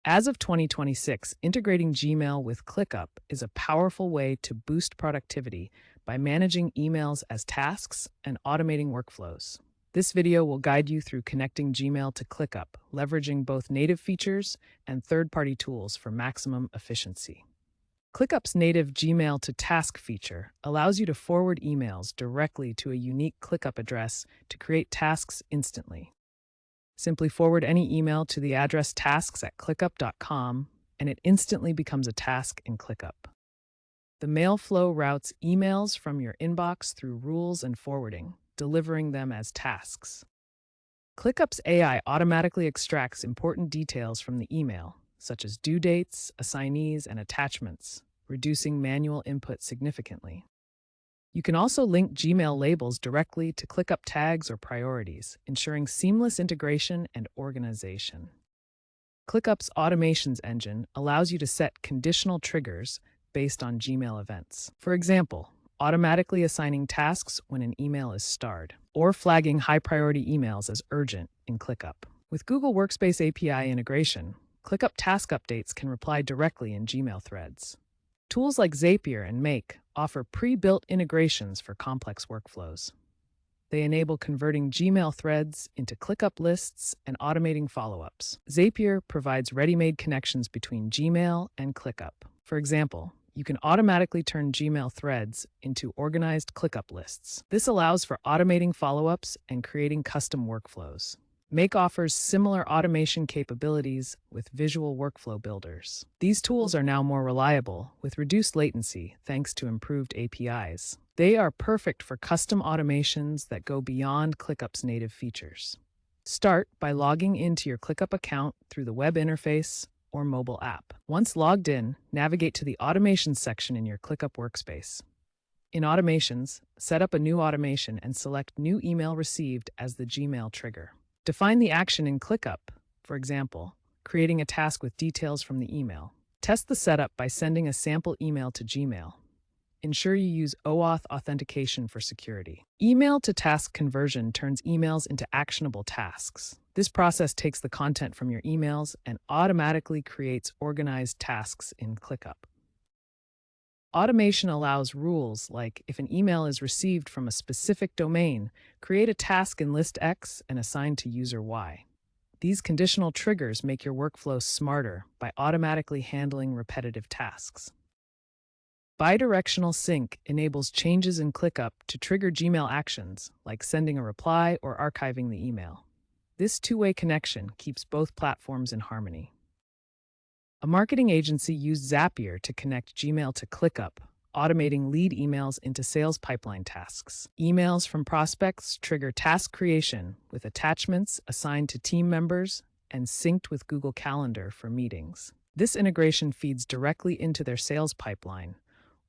As of 2026, integrating Gmail with ClickUp is a powerful way to boost productivity by managing emails as tasks and automating workflows. This video will guide you through connecting Gmail to ClickUp, leveraging both native features and third-party tools for maximum efficiency. ClickUp's native Gmail to Task feature allows you to forward emails directly to a unique ClickUp address to create tasks instantly. Simply forward any email to the address tasks@clickup.com, and it instantly becomes a task in ClickUp. The mail flow routes emails from your inbox through rules and forwarding, delivering them as tasks. ClickUp's AI automatically extracts important details from the email, such as due dates, assignees, and attachments, reducing manual input significantly. You can also link Gmail labels directly to ClickUp tags or priorities, ensuring seamless integration and organization. ClickUp's automations engine allows you to set conditional triggers based on Gmail events. For example, automatically assigning tasks when an email is starred, or flagging high-priority emails as urgent in ClickUp. With Google Workspace API integration, ClickUp task updates can reply directly in Gmail threads. Tools like Zapier and Make offer pre-built integrations for complex workflows. They enable converting Gmail threads into ClickUp lists and automating follow-ups. Zapier provides ready-made connections between Gmail and ClickUp. For example, you can automatically turn Gmail threads into organized ClickUp lists. This allows for automating follow-ups and creating custom workflows. Make offers similar automation capabilities with visual workflow builders. These tools are now more reliable, with reduced latency thanks to improved APIs. They are perfect for custom automations that go beyond ClickUp's native features. Start by logging into your ClickUp account through the web interface or mobile app. Once logged in, navigate to the Automations section in your ClickUp workspace. In Automations, set up a new automation and select New Email Received as the Gmail trigger. Define the action in ClickUp, for example, creating a task with details from the email. Test the setup by sending a sample email to Gmail. Ensure you use OAuth authentication for security. Email to task conversion turns emails into actionable tasks. This process takes the content from your emails and automatically creates organized tasks in ClickUp. Automation allows rules like if an email is received from a specific domain, create a task in list X and assign to user Y. These conditional triggers make your workflow smarter by automatically handling repetitive tasks. Bidirectional sync enables changes in ClickUp to trigger Gmail actions, like sending a reply or archiving the email. This two-way connection keeps both platforms in harmony. A marketing agency used Zapier to connect Gmail to ClickUp, automating lead emails into sales pipeline tasks. Emails from prospects trigger task creation with attachments assigned to team members and synced with Google Calendar for meetings. This integration feeds directly into their sales pipeline,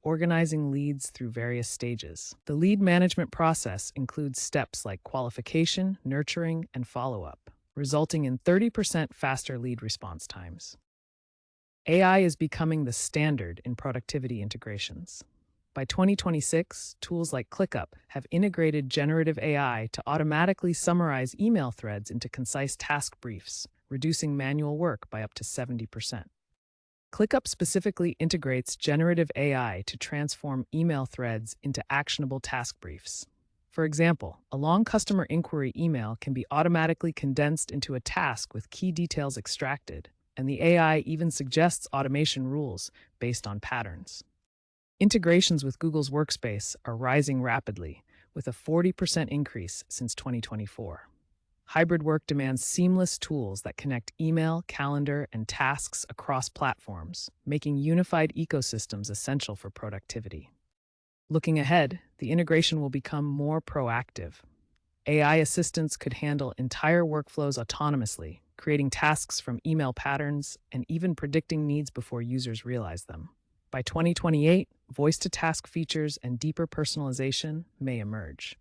organizing leads through various stages. The lead management process includes steps like qualification, nurturing, and follow-up, resulting in 30% faster lead response times. AI is becoming the standard in productivity integrations. By 2026, tools like ClickUp have integrated generative AI to automatically summarize email threads into concise task briefs, reducing manual work by up to 70%. ClickUp specifically integrates generative AI to transform email threads into actionable task briefs. For example, a long customer inquiry email can be automatically condensed into a task with key details extracted, and the AI even suggests automation rules based on patterns. Integrations with Google's Workspace are rising rapidly, with a 40% increase since 2024. Hybrid work demands seamless tools that connect email, calendar, and tasks across platforms, making unified ecosystems essential for productivity. Looking ahead, the integration will become more proactive. AI assistants could handle entire workflows autonomously, creating tasks from email patterns and even predicting needs before users realize them. By 2028, voice-to-task features and deeper personalization may emerge.